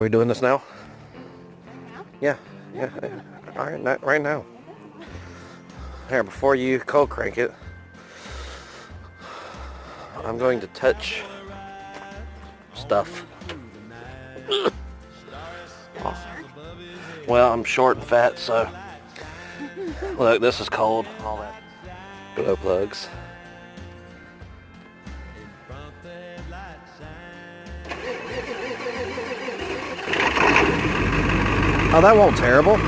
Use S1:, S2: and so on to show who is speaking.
S1: we doing this now?
S2: Now?
S1: Yeah. All right, right now. Here, before you cold crank it, I'm going to touch stuff. Well, I'm short and fat, so look, this is cold. All that glow plugs. Oh, that won't terrible.